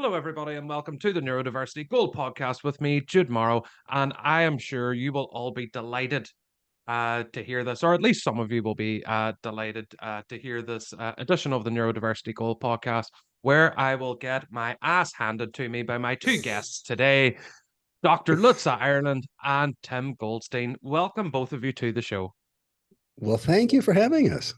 Hello, everybody, and welcome to the Neurodiversity Gold podcast with me, Jude Morrow. And I am sure you will all be delighted to hear this, or at least some of you will be delighted to hear this edition of the Neurodiversity Gold podcast, where I will get my ass handed to me by my two guests today, Dr. Lutza Ireland and Tim Goldstein. Welcome, both of you, to the show. Well, thank you for having us.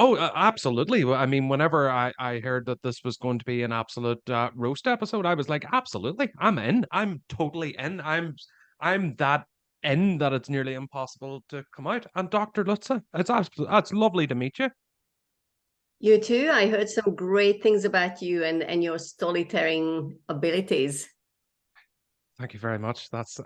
Oh, absolutely. I mean, whenever I heard that this was going to be an absolute roast episode, I was like, absolutely, I'm in. I'm totally in. I'm that in that it's nearly impossible to come out. And Dr. Lutza, it's lovely to meet you. You too. I heard some great things about you and your storytelling abilities. Thank you very much. That's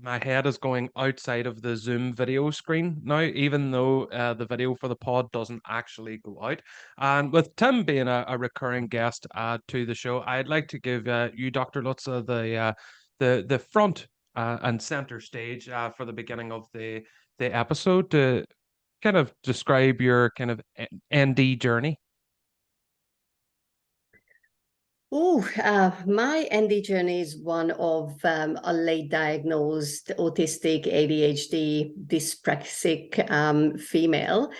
my head is going outside of the Zoom video screen now, even though the video for the pod doesn't actually go out. And with Tim being a recurring guest to the show, I'd like to give you, Dr. Lutza, the front and center stage for the beginning of the episode to kind of describe your kind of ND journey. Oh, my ND journey is one of a late diagnosed autistic, ADHD, dyspraxic female.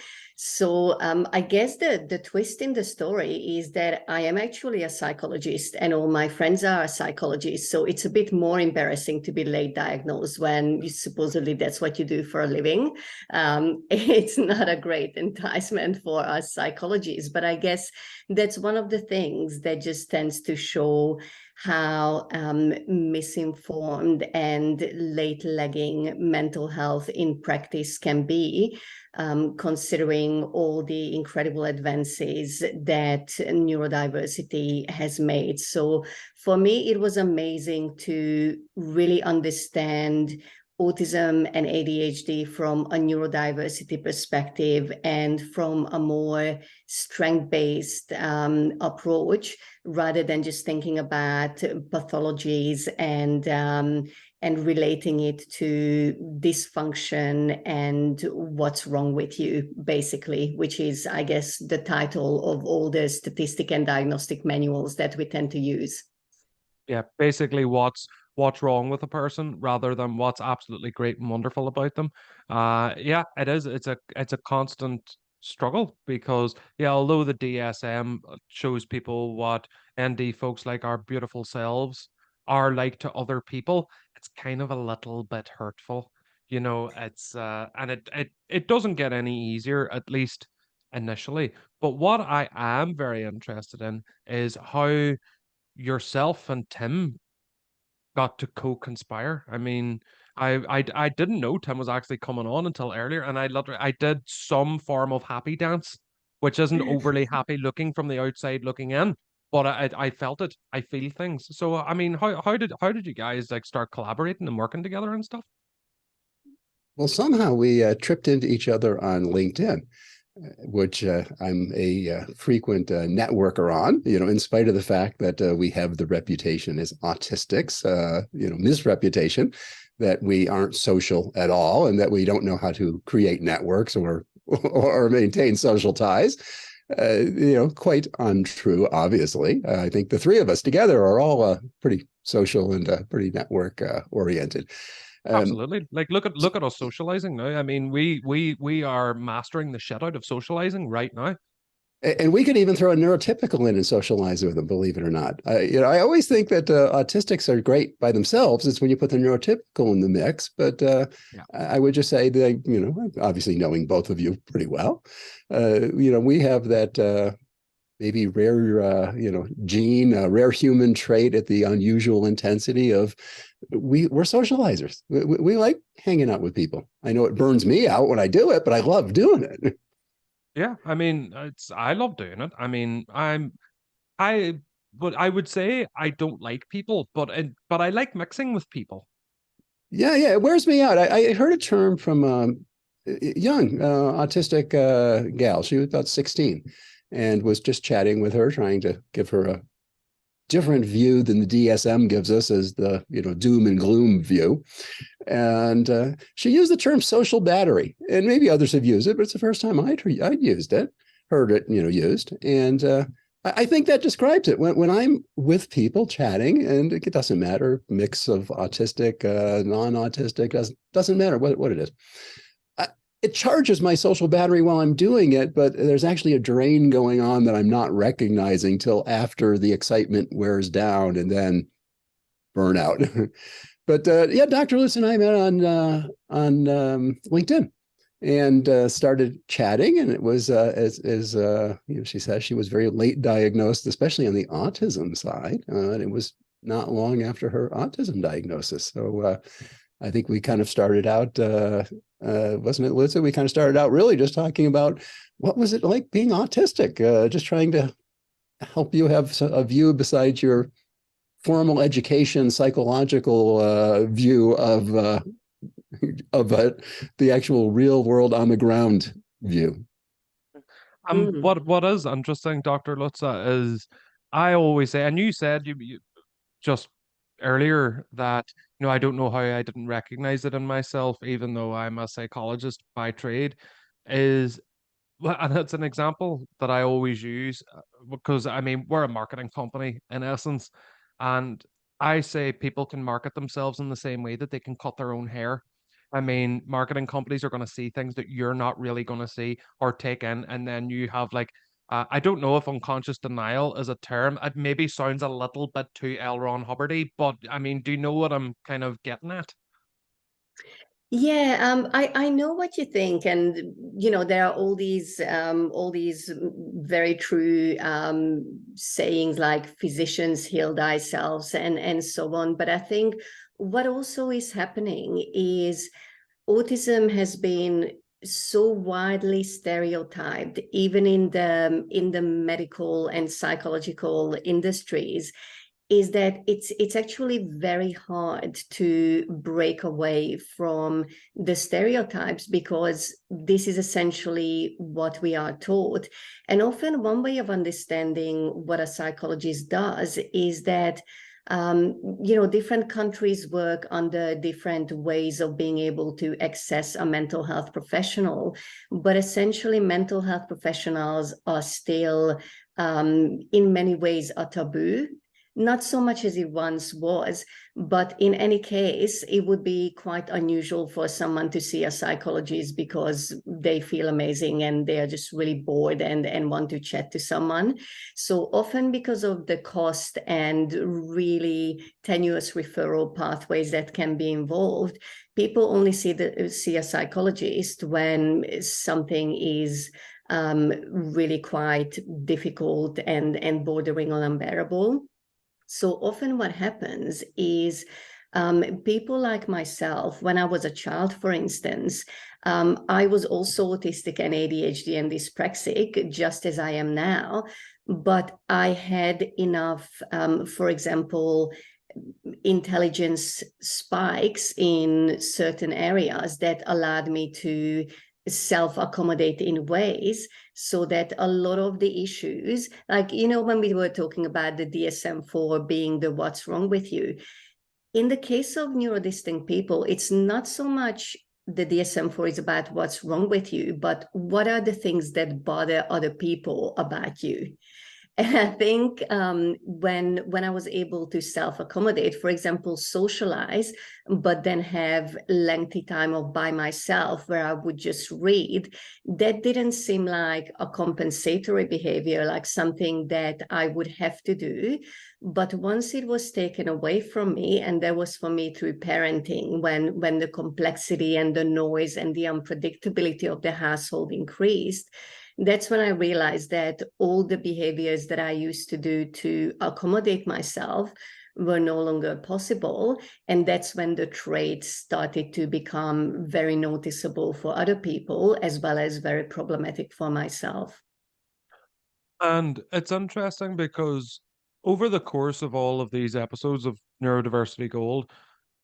So I guess the twist in the story is that I am actually a psychologist and all my friends are psychologists. So it's a bit more embarrassing to be late diagnosed when supposedly that's what you do for a living. It's not a great enticement for us psychologists, but I guess that's one of the things that just tends to show how misinformed and late lagging mental health in practice can be, considering all the incredible advances that neurodiversity has made. So for me, it was amazing to really understand autism and ADHD from a neurodiversity perspective and from a more strength-based approach, rather than just thinking about pathologies and relating it to dysfunction and what's wrong with you, basically, which is, I guess, the title of all the statistic and diagnostic manuals that we tend to use. Yeah, basically what's wrong with a person rather than what's absolutely great and wonderful about them. Yeah, it is. It's a constant struggle because although the DSM shows people what ND folks like our beautiful selves are like to other people, it's kind of a little bit hurtful. It's and it doesn't get any easier, at least initially. But what I am very interested in is how yourself and Tim got to co-conspire. I mean, I didn't know Tim was actually coming on until earlier, and I did some form of happy dance, which isn't overly happy looking from the outside looking in, but I felt it. I feel things. So I mean, how did you guys like start collaborating and working together and stuff? Well, somehow we tripped into each other on LinkedIn, which I'm a frequent networker on, in spite of the fact that we have the reputation as autistics, misreputation that we aren't social at all and that we don't know how to create networks or maintain social ties. Quite untrue, obviously. I think the three of us together are all pretty social and pretty network oriented. Absolutely. Like look at us socializing now. I mean, we are mastering the shit out of socializing right now. And we could even throw a neurotypical in and socialize with them, believe it or not. I always think that autistics are great by themselves. It's when you put the neurotypical in the mix. But I would just say that, obviously knowing both of you pretty well, we have that maybe rare, gene, rare human trait at the unusual intensity of we're socializers. We like hanging out with people. I know it burns me out when I do it, but I love doing it. Yeah, I mean, I love doing it. I mean, but I would say I don't like people, but I like mixing with people. Yeah, it wears me out. I heard a term from a young autistic gal. She was about 16 and was just chatting with her, trying to give her a different view than the DSM gives us as the doom and gloom view. And she used the term social battery, and maybe others have used it, but it's the first time I'd used it, heard it, used. And I think that describes it. When I'm with people chatting, and it doesn't matter, mix of autistic, non-autistic, doesn't matter what it is. It charges my social battery while I'm doing it, but there's actually a drain going on that I'm not recognizing till after the excitement wears down, and then burnout. But yeah, Dr. Lutza and I met on LinkedIn and started chatting. And it was as she says, she was very late diagnosed, especially on the autism side. And it was not long after her autism diagnosis. So I think we kind of started out, wasn't it, Lutza? We kind of started out really just talking about what was it like being autistic, just trying to help you have a view besides your formal education, psychological view of the actual real world on the ground view. What is interesting, Dr. Lutza, is I always say, and you said you just earlier that, I don't know how I didn't recognize it in myself, even though I'm a psychologist by trade, is, and it's an example that I always use because, I mean, we're a marketing company in essence, and I say people can market themselves in the same way that they can cut their own hair. I mean, marketing companies are going to see things that you're not really going to see or take in, and then you have like, I don't know if unconscious denial is a term. It maybe sounds a little bit too L. Ron Hubbardy, but I mean, do you know what I'm kind of getting at? Yeah, I know what you think, and there are all these very true sayings like "physicians heal thyself" and so on. But I think what also is happening is autism has been so widely stereotyped, even in the medical and psychological industries, is that it's actually very hard to break away from the stereotypes, because this is essentially what we are taught. And often one way of understanding what a psychologist does is that different countries work under different ways of being able to access a mental health professional, but essentially mental health professionals are still in many ways a taboo. Not so much as it once was, but in any case, it would be quite unusual for someone to see a psychologist because they feel amazing and they are just really bored and want to chat to someone. So often, because of the cost and really tenuous referral pathways that can be involved, people only see a psychologist when something is really quite difficult and bordering on unbearable. So often what happens is people like myself, when I was a child, for instance, I was also autistic and ADHD and dyspraxic, just as I am now, but I had enough, for example, intelligence spikes in certain areas that allowed me to self-accommodate in ways so that a lot of the issues, like, when we were talking about the DSM-4 being the what's wrong with you, in the case of neurodistinct people, it's not so much the DSM-4 is about what's wrong with you, but what are the things that bother other people about you. And I think when I was able to self-accommodate, for example, socialize, but then have lengthy time of by myself where I would just read, that didn't seem like a compensatory behavior, like something that I would have to do. But once it was taken away from me, and that was for me through parenting, when the complexity and the noise and the unpredictability of the household increased, that's when I realized that all the behaviors that I used to do to accommodate myself were no longer possible. And that's when the traits started to become very noticeable for other people, as well as very problematic for myself. And it's interesting because over the course of all of these episodes of Neurodiversity Gold,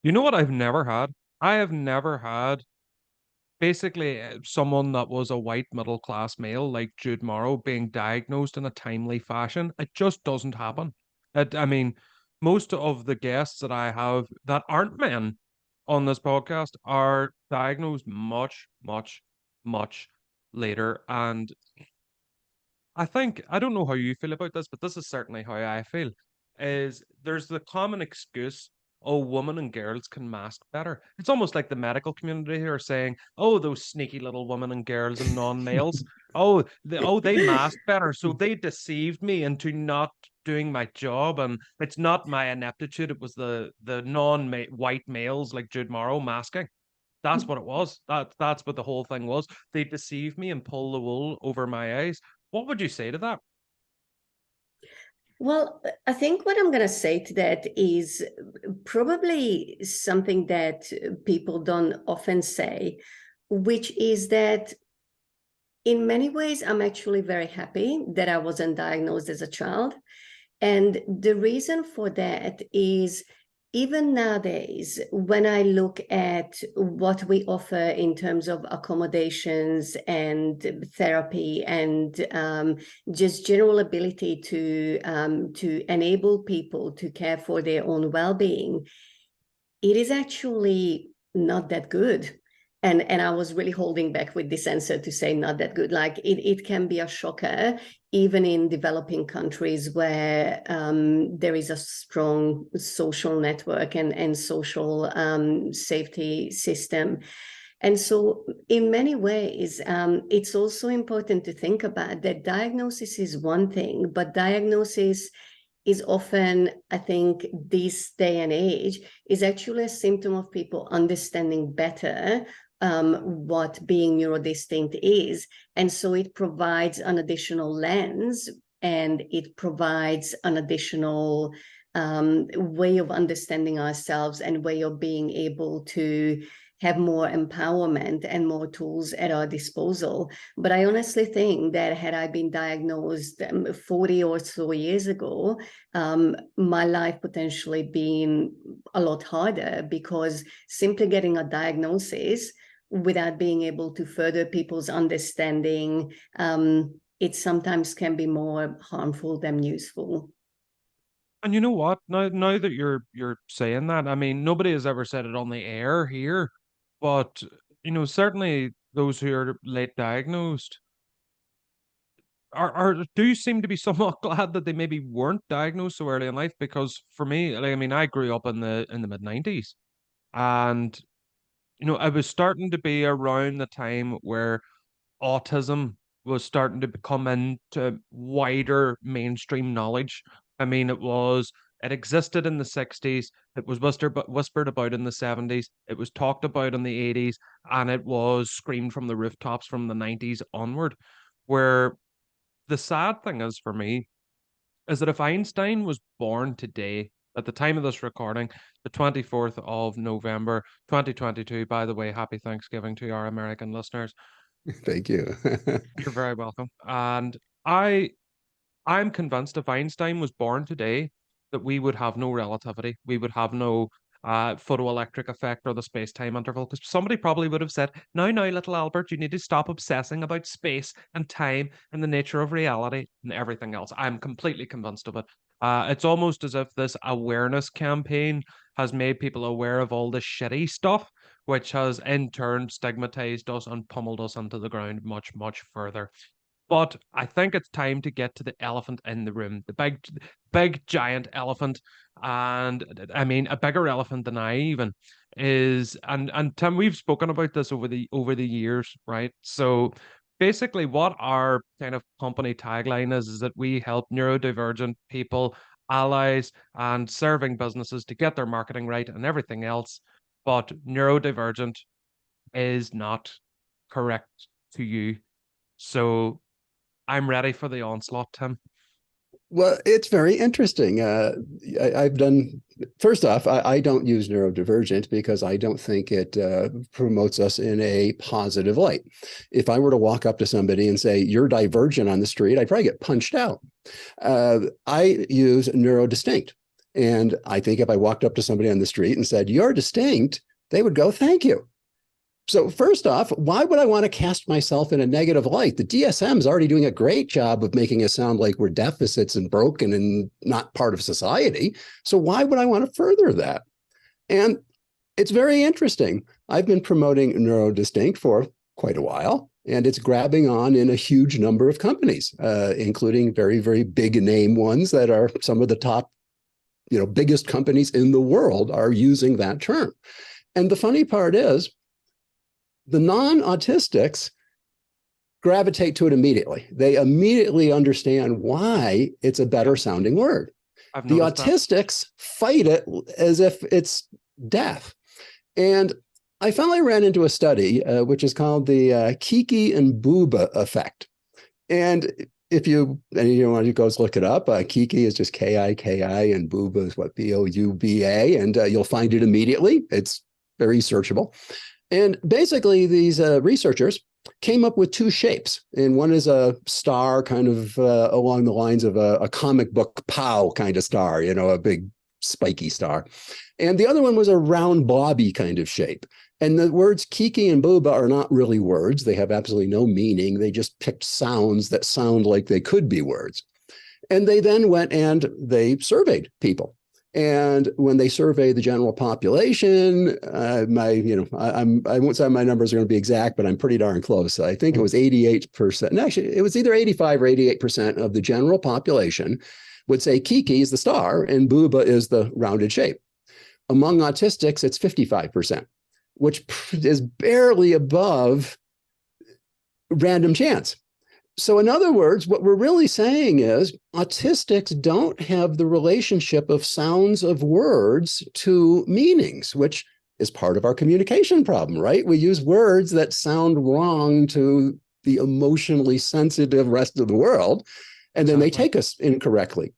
you know what I've never had? I have never had basically someone that was a white middle class male like Jude Morrow being diagnosed in a timely fashion. It just doesn't happen. I mean, most of the guests that I have that aren't men on this podcast are diagnosed much, much, much later. And I think, I don't know how you feel about this, but this is certainly how I feel, is there's the common excuse, oh, women and girls can mask better. It's almost like the medical community who are saying, oh, those sneaky little women and girls and non-males, they mask better. So they deceived me into not doing my job. And it's not my ineptitude. It was the non-white males like Jude Morrow masking. That's what it was. That's what the whole thing was. They deceived me and pulled the wool over my eyes. What would you say to that? Well, I think what I'm going to say to that is probably something that people don't often say, which is that in many ways, I'm actually very happy that I wasn't diagnosed as a child. And the reason for that is even nowadays, when I look at what we offer in terms of accommodations and therapy and just general ability to enable people to care for their own well-being, it is actually not that good. And I was really holding back with this answer to say not that good. Like it can be a shocker, even in developing countries where there is a strong social network and social safety system. And so in many ways, it's also important to think about that diagnosis is one thing, but diagnosis is often, I think, this day and age, is actually a symptom of people understanding better what being neurodistinct is. And so it provides an additional lens, and it provides an additional way of understanding ourselves and way of being able to have more empowerment and more tools at our disposal. But I honestly think that had I been diagnosed 40 or so years ago, my life potentially been a lot harder, because simply getting a diagnosis without being able to further people's understanding, it sometimes can be more harmful than useful. And you know what? Now that you're saying that, I mean, nobody has ever said it on the air here, but certainly those who are late diagnosed are do seem to be somewhat glad that they maybe weren't diagnosed so early in life. Because for me, like, I mean, I grew up in the mid-90s, and I was starting to be around the time where autism was starting to become into wider mainstream knowledge. I mean, it existed in the 60s, it was whispered about in the 70s, it was talked about in the 80s, and it was screamed from the rooftops from the 90s onward. Where the sad thing is for me is that if Einstein was born today, at the time of this recording, the 24th of November, 2022, by the way, happy Thanksgiving to our American listeners. Thank you. You're very welcome. And I I'm convinced if Einstein was born today, that we would have no relativity. We would have no photoelectric effect or the space-time interval, because somebody probably would have said, now, little Albert, you need to stop obsessing about space and time and the nature of reality and everything else. I'm completely convinced of it. It's almost as if this awareness campaign has made people aware of all the shitty stuff, which has in turn stigmatized us and pummeled us into the ground much, much further. But I think it's time to get to the elephant in the room, the big, giant elephant. And I mean, a bigger elephant than I even is, and Tim, we've spoken about this over the years, right? So basically, what our kind of company tagline is that we help neurodivergent people, allies, and serving businesses to get their marketing right and everything else. But neurodivergent is not correct to you. So I'm ready for the onslaught, Tim. Well, it's very interesting. I've done, first off, I don't use neurodivergent because I don't think it promotes us in a positive light. If I were to walk up to somebody and say, you're divergent on the street, I'd probably get punched out. I use neurodistinct. And I think if I walked up to somebody on the street and said, you're distinct, they would go, thank you. So first off, why would I want to cast myself in a negative light? The DSM is already doing a great job of making us sound like we're deficits and broken and not part of society. So why would I want to further that? And it's very interesting. I've been promoting Neurodistinct for quite a while. And it's grabbing on in a huge number of companies, including very, very big name ones that are some of the top, biggest companies in the world are using that term. And the funny part is the non-autistics gravitate to it immediately. They immediately understand why it's a better sounding word. The autistics fight it as if it's death. And I finally ran into a study, which is called the Kiki and Booba effect. And if you want to go look it up, Kiki is just K-I-K-I and Booba is what, B-O-U-B-A, and you'll find it immediately. It's very searchable. And basically these researchers came up with two shapes. And one is a star kind of along the lines of a comic book POW kind of star, a big spiky star. And the other one was a round blobby kind of shape. And the words Kiki and Booba are not really words. They have absolutely no meaning. They just picked sounds that sound like they could be words. And they then went and they surveyed people. And when they survey the general population, I won't say my numbers are going to be exact, but I'm pretty darn close. I think it was 88%. And actually, it was either 85 or 88% of the general population would say Kiki is the star and Booba is the rounded shape. Among autistics, it's 55%, which is barely above random chance. So in other words, what we're really saying is autistics don't have the relationship of sounds of words to meanings, which is part of our communication problem, right? We use words that sound wrong to the emotionally sensitive rest of the world, and then they take us incorrectly.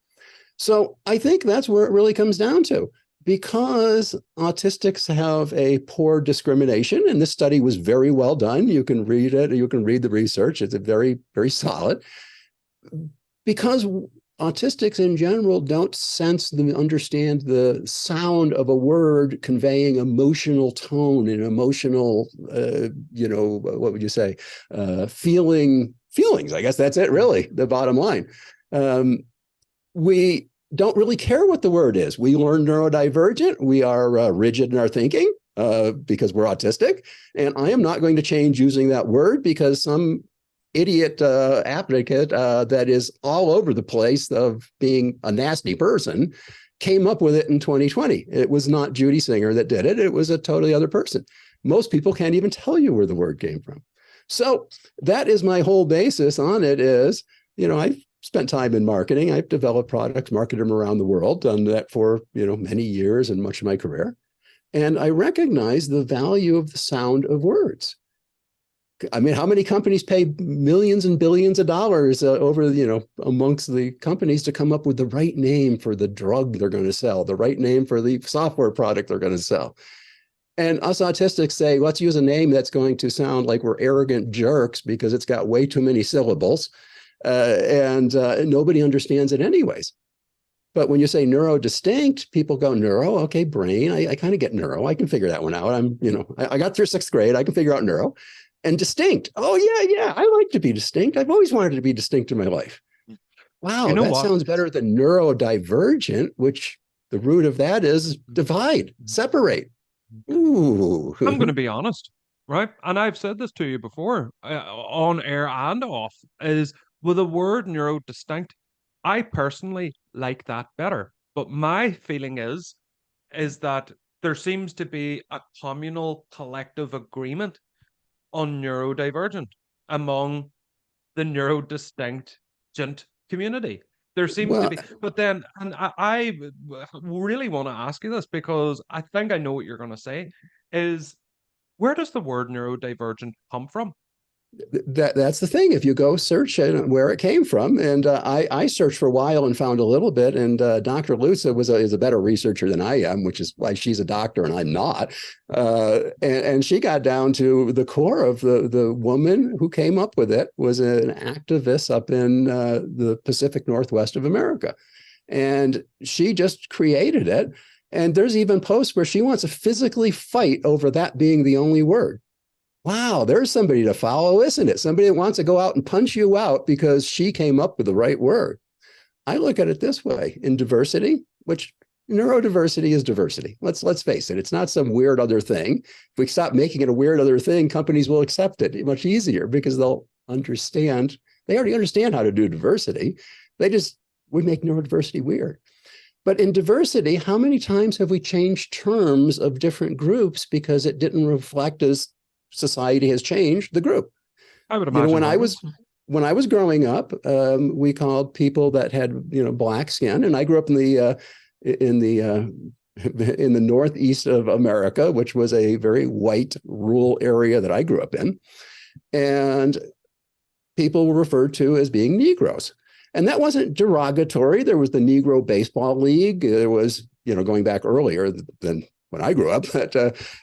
So I think that's where it really comes down to. Because autistics have a poor discrimination, and this study was very well done. You can read it, you can read the research. It's a very, very solid. Because autistics in general don't understand the sound of a word conveying emotional tone and emotional, what would you say, feelings. I guess that's it, really, the bottom line. We don't really care what the word is. We learn neurodivergent. We are rigid in our thinking because we're autistic. And I am not going to change using that word because some idiot advocate that is all over the place of being a nasty person came up with it in 2020. It was not Judy Singer that did it. It was a totally other person. Most people can't even tell you where the word came from. So that is my whole basis on it is, I've spent time in marketing. I've developed products, marketed them around the world, done that for, many years and much of my career. And I recognize the value of the sound of words. I mean, how many companies pay millions and billions of dollars over, amongst the companies to come up with the right name for the drug they're going to sell, the right name for the software product they're going to sell. And us autistics say, let's use a name that's going to sound like we're arrogant jerks because it's got way too many syllables. And nobody understands it anyways. But when you say neurodistinct, people go, neuro, okay, brain. I kind of get neuro. I can figure that one out. I got through 6th grade. I can figure out neuro. And distinct. Oh, yeah. I like to be distinct. I've always wanted to be distinct in my life. Wow, that sounds better than neurodivergent, which the root of that is divide, separate. Ooh. I'm going to be honest, right? And I've said this to you before, on air and off, is with the word neurodistinct, I personally like that better. But my feeling is that there seems to be a communal collective agreement on neurodivergent among the neurodistinct community. There seems to be, but then, and I really want to ask you this because I think I know what you're going to say, is where does the word neurodivergent come from? That's the thing. If you go search it, where it came from, and I searched for a while and found a little bit. And Dr. Lutza is a better researcher than I am, which is why she's a doctor and I'm not. And she got down to the core of the woman who came up with it was an activist up in the Pacific Northwest of America, and she just created it. And there's even posts where she wants to physically fight over that being the only word. Wow, there's somebody to follow, isn't it? Somebody that wants to go out and punch you out because she came up with the right word. I look at it this way: in diversity, which Neurodiversity is diversity. Let's face it. It's not some weird other thing. If we stop making it a weird other thing, companies will accept it much easier because they'll understand. They already understand how to do diversity. We make neurodiversity weird. But in diversity, how many times have we changed terms of different groups because it didn't reflect as society has changed the group? I would imagine. When I was growing up, we called people that had black skin, and I grew up in the northeast of America, which was a very white rural area that I grew up in, and people were referred to as being Negroes. And that wasn't derogatory. There was the Negro Baseball League. There was, going back earlier than when I grew up, but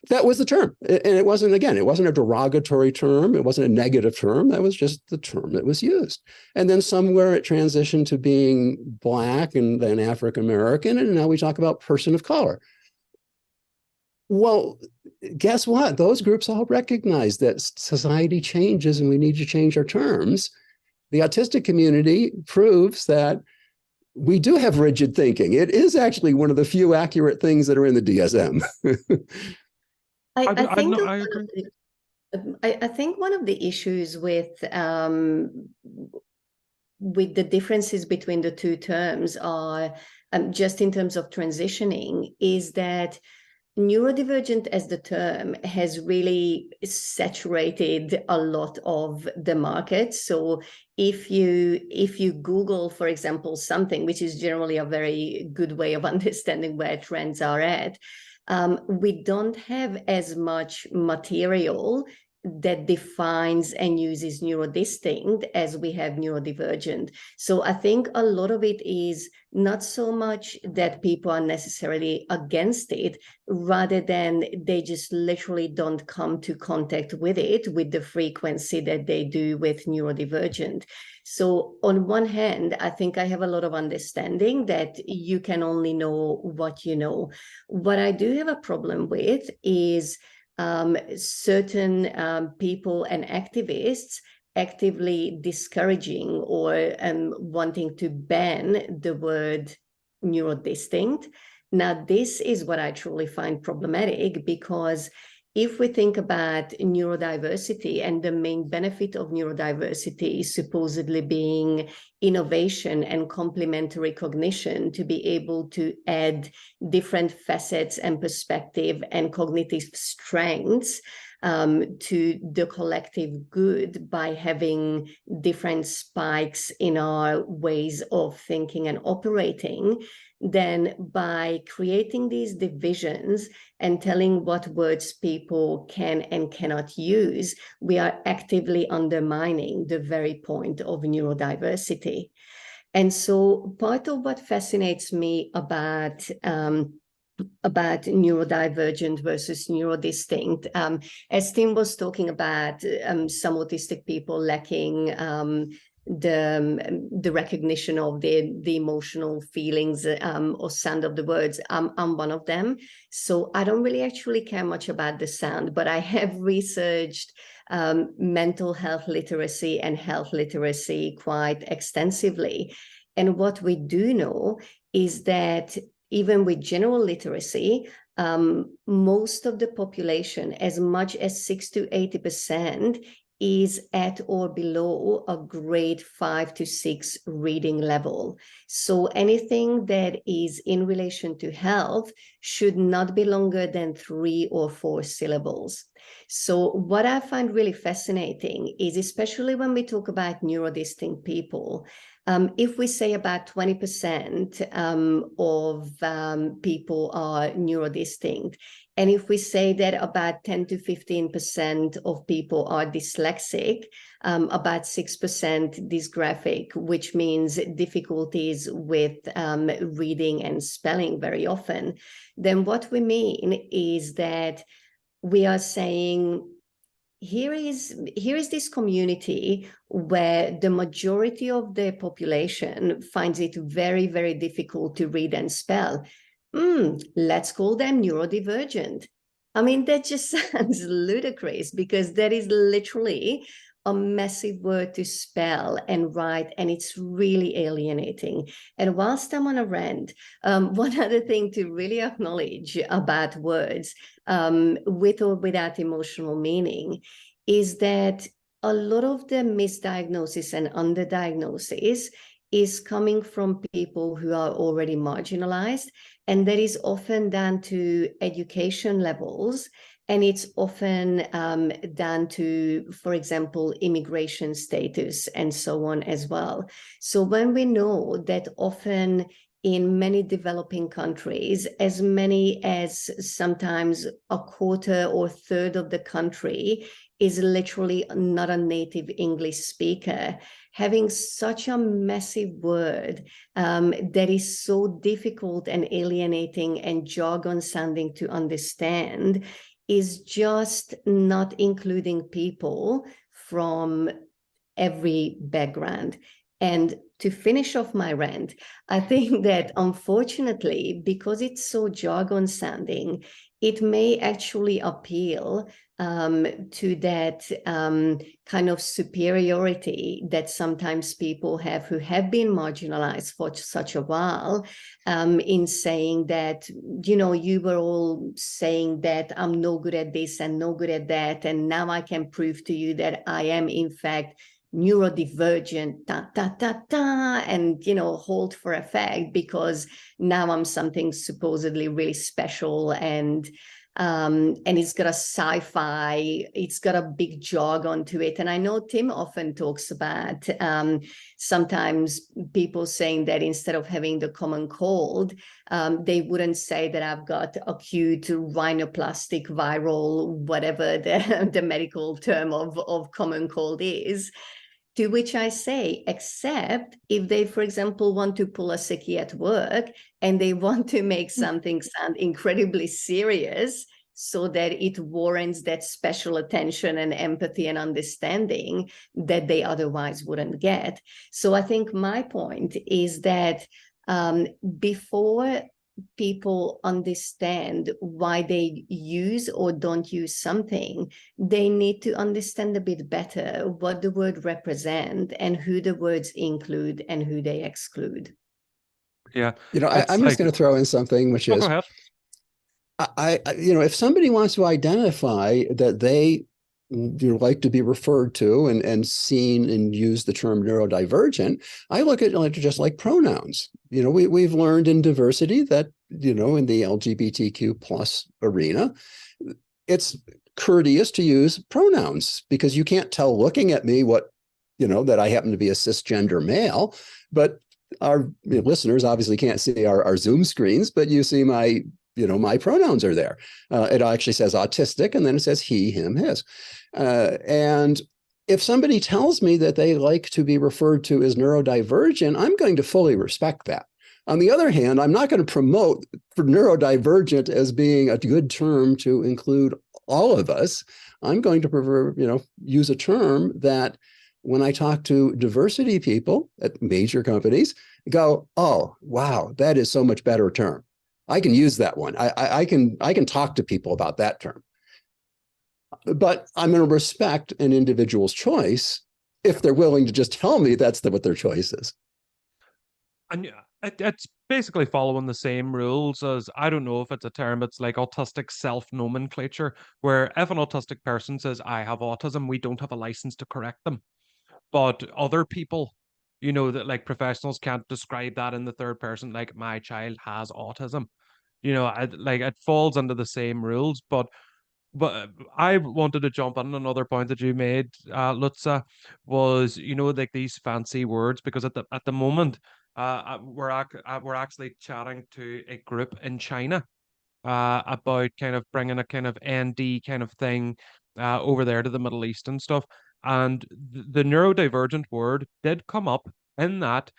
that was the term. And it wasn't a derogatory term. It wasn't a negative term. That was just the term that was used. And then somewhere it transitioned to being Black and then African-American. And now we talk about person of color. Well, guess what? Those groups all recognize that society changes and we need to change our terms. The autistic community proves that we do have rigid thinking. It is actually one of the few accurate things that are in the DSM. I think one of the issues with the differences between the two terms are just in terms of transitioning is that neurodivergent as the term has really saturated a lot of the market. So if you Google, for example, something, which is generally a very good way of understanding where trends are at, we don't have as much material that defines and uses neurodistinct as we have neurodivergent. So I think a lot of it is not so much that people are necessarily against it, rather than they just literally don't come to contact with it with the frequency that they do with neurodivergent. So on one hand, I think I have a lot of understanding that you can only know what you know. What I do have a problem with is certain people and activists actively discouraging or wanting to ban the word neurodistinct. Now, this is what I truly find problematic, because if we think about neurodiversity and the main benefit of neurodiversity supposedly being innovation and complementary cognition, to be able to add different facets and perspective and cognitive strengths to the collective good by having different spikes in our ways of thinking and operating, then by creating these divisions and telling what words people can and cannot use, we are actively undermining the very point of neurodiversity. And so part of what fascinates me about neurodivergent versus neurodistinct, as Tim was talking about some autistic people lacking the recognition of the emotional feelings or sound of the words. I'm one of them. So I don't really actually care much about the sound, but I have researched mental health literacy and health literacy quite extensively. And what we do know is that even with general literacy, most of the population, as much as 60 to 80%, is at or below a grade 5 to 6 reading level. So anything that is in relation to health should not be longer than 3 or 4 syllables. So what I find really fascinating is, especially when we talk about neurodistinct people, if we say about 20% of people are neurodistinct, and if we say that about 10 to 15% of people are dyslexic, about 6% dysgraphic, which means difficulties with reading and spelling very often, then what we mean is that we are saying, here is this community where the majority of the population finds it very, very difficult to read and spell. Let's call them neurodivergent. I mean, that just sounds ludicrous, because that is literally a massive word to spell and write, and it's really alienating. And whilst I'm on a rant, one other thing to really acknowledge about words, with or without emotional meaning, is that a lot of the misdiagnosis and underdiagnosis is coming from people who are already marginalized, and that is often down to education levels. And it's often down to, for example, immigration status and so on as well. So when we know that often in many developing countries, as many as sometimes a quarter or third of the country is literally not a native English speaker, having such a massive word that is so difficult and alienating and jargon sounding to understand is just not including people from every background. And to finish off my rant, I think that unfortunately, because it's so jargon sounding, it may actually appeal to that kind of superiority that sometimes people have who have been marginalized for such a while, in saying that, you were all saying that I'm no good at this and no good at that, and now I can prove to you that I am in fact neurodivergent, and hold for a fact, because now I'm something supposedly really special, and it's got a sci-fi, it's got a big jargon to it. And I know Tim often talks about sometimes people saying that instead of having the common cold, they wouldn't say that I've got acute rhinoplastic viral, whatever the medical term of common cold is. To which I say, except if they, for example, want to pull a sickie at work and they want to make something sound incredibly serious so that it warrants that special attention and empathy and understanding that they otherwise wouldn't get. So I think my point is that before people understand why they use or don't use something, they need to understand a bit better what the word represent and who the words include and who they exclude. Yeah. I'm just going to throw in something, which is, go ahead. if somebody wants to identify that they like to be referred to and seen and use the term neurodivergent, I look at it just like pronouns. We've learned in diversity that, in the LGBTQ plus arena, it's courteous to use pronouns, because you can't tell looking at me what, that I happen to be a cisgender male, but our listeners obviously can't see our Zoom screens, but you see my pronouns are there. It actually says autistic, and then it says he, him, his. And if somebody tells me that they like to be referred to as neurodivergent, I'm going to fully respect that. On the other hand, I'm not going to promote for neurodivergent as being a good term to include all of us. I'm going to prefer, use a term that when I talk to diversity people at major companies, go, oh, wow, that is so much better term. I can use that one. I can talk to people about that term. But I'm going to respect an individual's choice if they're willing to just tell me that's what their choice is. And it's basically following the same rules as, I don't know if it's a term, it's like autistic self-nomenclature, where if an autistic person says, I have autism, we don't have a license to correct them. But other people, that like professionals can't describe that in the third person, like my child has autism. It falls under the same rules. But I wanted to jump on another point that you made, Lutza, was, like these fancy words, because at the moment, we're actually chatting to a group in China about kind of bringing a kind of ND kind of thing over there to the Middle East and stuff. And the neurodivergent word did come up in that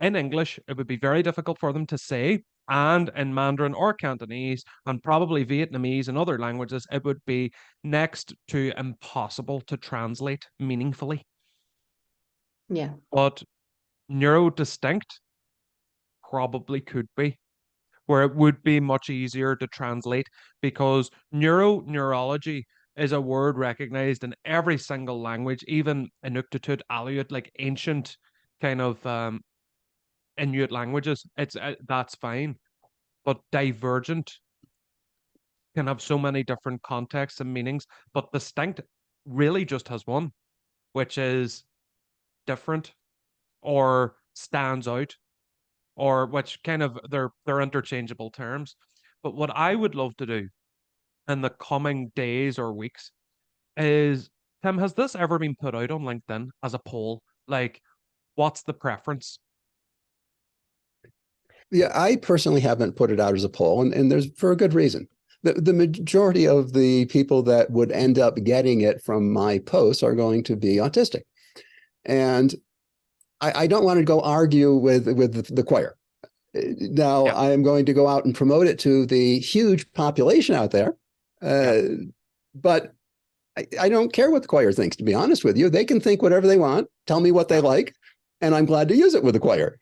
in English, it would be very difficult for them to say. And in Mandarin or Cantonese, and probably Vietnamese and other languages, it would be next to impossible to translate meaningfully. Yeah. But neurodistinct probably could be, where it would be much easier to translate, because neurology is a word recognized in every single language, even Inuktitut, Aleut, like ancient kind of Inuit languages. It's that's fine, but divergent can have so many different contexts and meanings. But distinct really just has one, which is different or stands out, or which kind of they're interchangeable terms. But what I would love to do in the coming days or weeks is, Tim, has this ever been put out on LinkedIn as a poll? Like, what's the preference? Yeah, I personally haven't put it out as a poll, and there's for a good reason. The majority of the people that would end up getting it from my posts are going to be autistic. And I don't want to go argue with the choir. Now, Yeah. I am going to go out and promote it to the huge population out there. But I don't care what the choir thinks, to be honest with you. They can think whatever they want, tell me what they like, and I'm glad to use it with the choir.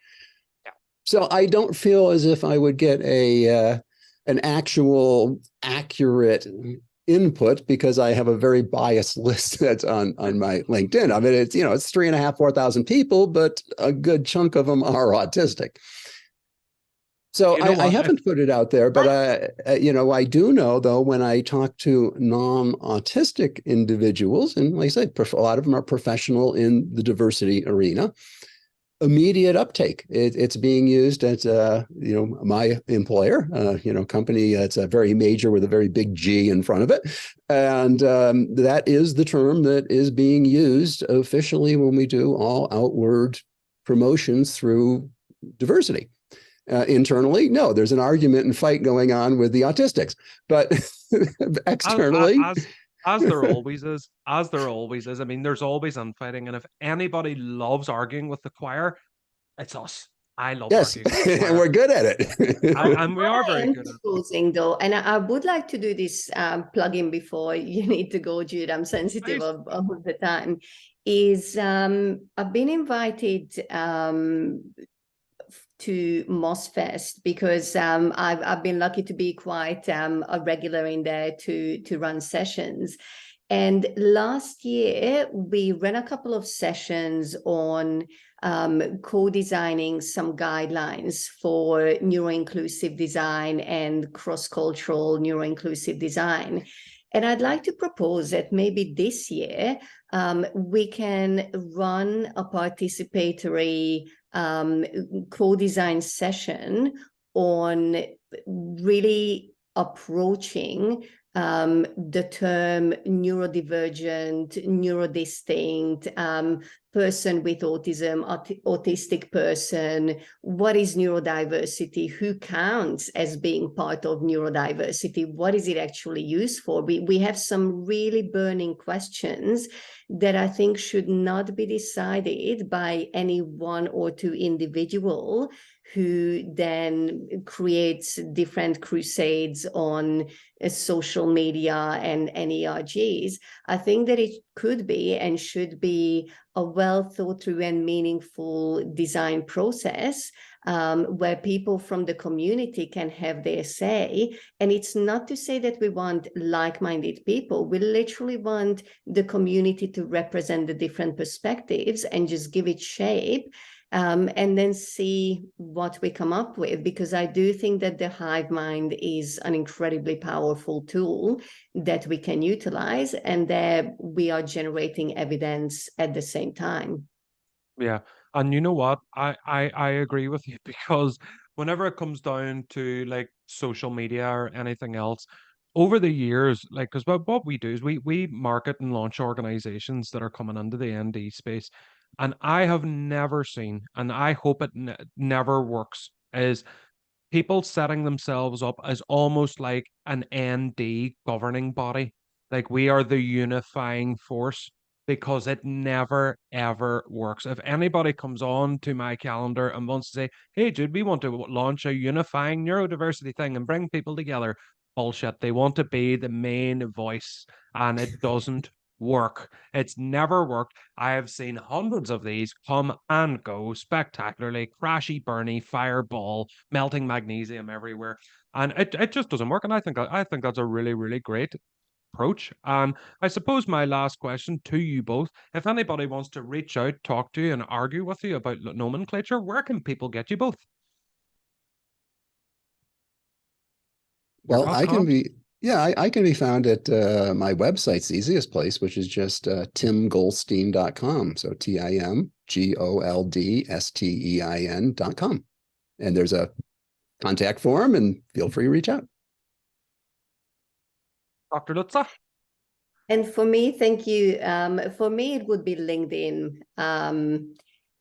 So I don't feel as if I would get an actual accurate input because I have a very biased list that's on my LinkedIn. I mean, it's, you know, it's 3,500, 4,000 people, but a good chunk of them are autistic. So I haven't put it out there, but I do know, though, when I talk to non-autistic individuals, and like I said, a lot of them are professional in the diversity arena, immediate uptake. It's being used at, my employer, company that's a very major with a very big G in front of it. And that is the term that is being used officially when we do all outward promotions through diversity. Internally, no, there's an argument and fight going on with the autistics, but externally, as there always is, I mean, there's always infighting, and if anybody loves arguing with the choir, it's us. I love arguing with the choir. And we're good at it. And we are very good at it. Though, and I would like to do this plug-in before you need to go, Jude. I'm sensitive of the time. I've been invited to MOSFest because I've been lucky to be quite a regular in there to run sessions. And last year, we ran a couple of sessions on co-designing some guidelines for neuro-inclusive design and cross-cultural neuro-inclusive design. And I'd like to propose that maybe this year we can run a participatory co-design session on really approaching the term neurodivergent, neurodistinct, person with autism, autistic person. What is neurodiversity? Who counts as being part of neurodiversity? What is it actually used for? We have some really burning questions that I think should not be decided by any one or two individual who then creates different crusades on social media and ERGs. I think that it could be and should be a well thought through and meaningful design process where people from the community can have their say. And it's not to say that we want like-minded people. We literally want the community to represent the different perspectives and just give it shape. And then see what we come up with, because I do think that the hive mind is an incredibly powerful tool that we can utilize, and that we are generating evidence at the same time. Yeah. And you know what? I agree with you, because whenever it comes down to like social media or anything else, over the years, like, because what we do is we market and launch organizations that are coming into the ND space. And I have never seen, and I hope it never works, is people setting themselves up as almost like an ND governing body. Like we are the unifying force, because it never, ever works. If anybody comes on to my calendar and wants to say, hey, Jude, we want to launch a unifying neurodiversity thing and bring people together, bullshit. They want to be the main voice, and it doesn't work. It's never worked. I have seen hundreds of these come and go spectacularly, crashy, burny, fireball, melting magnesium everywhere, and it just doesn't work. And I think that's a really, really great approach. And I suppose my last question to you both, if anybody wants to reach out, talk to you, and argue with you about nomenclature, where can people get you both? Well, I can .com? be, I can be found at my website's easiest place, which is just timgoldstein.com. So TIMGOLDSTEIN.com. And there's a contact form, and feel free to reach out. Dr. Lutza? And for me, thank you. For me, it would be LinkedIn,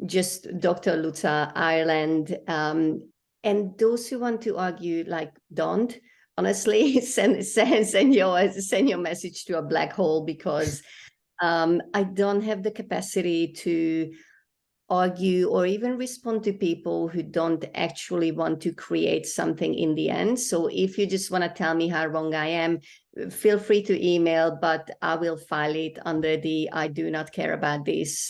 just Dr. Lutza Ireland. And those who want to argue, like, don't. Honestly, send your message to a black hole, because I don't have the capacity to argue or even respond to people who don't actually want to create something in the end. So if you just want to tell me how wrong I am, feel free to email, but I will file it under the I do not care about this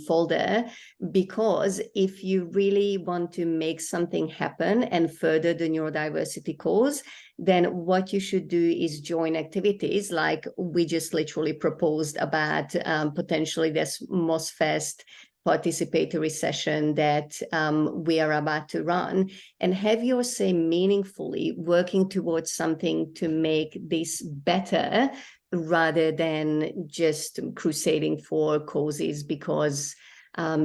folder, because if you really want to make something happen and further the neurodiversity cause, then what you should do is join activities like we just literally proposed about potentially this MOSFest participatory session that we are about to run, and have your say meaningfully, working towards something to make this better, rather than just crusading for causes because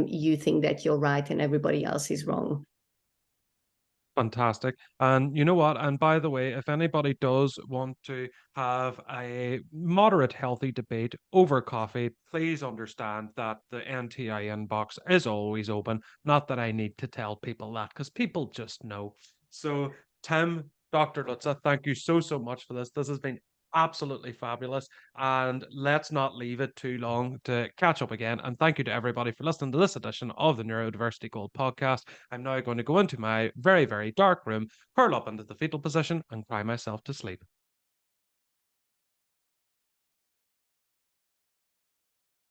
you think that you're right and everybody else is wrong. Fantastic. And you know what? And by the way, if anybody does want to have a moderate, healthy debate over coffee, please understand that the NTI inbox is always open. Not that I need to tell people that, because people just know. So, Tim, Dr. Lutza, thank you so, so much for this. This has been absolutely fabulous. And let's not leave it too long to catch up again. And thank you to everybody for listening to this edition of the Neurodiversity Gold podcast. I'm now going to go into my very, very dark room, curl up into the fetal position, and cry myself to sleep.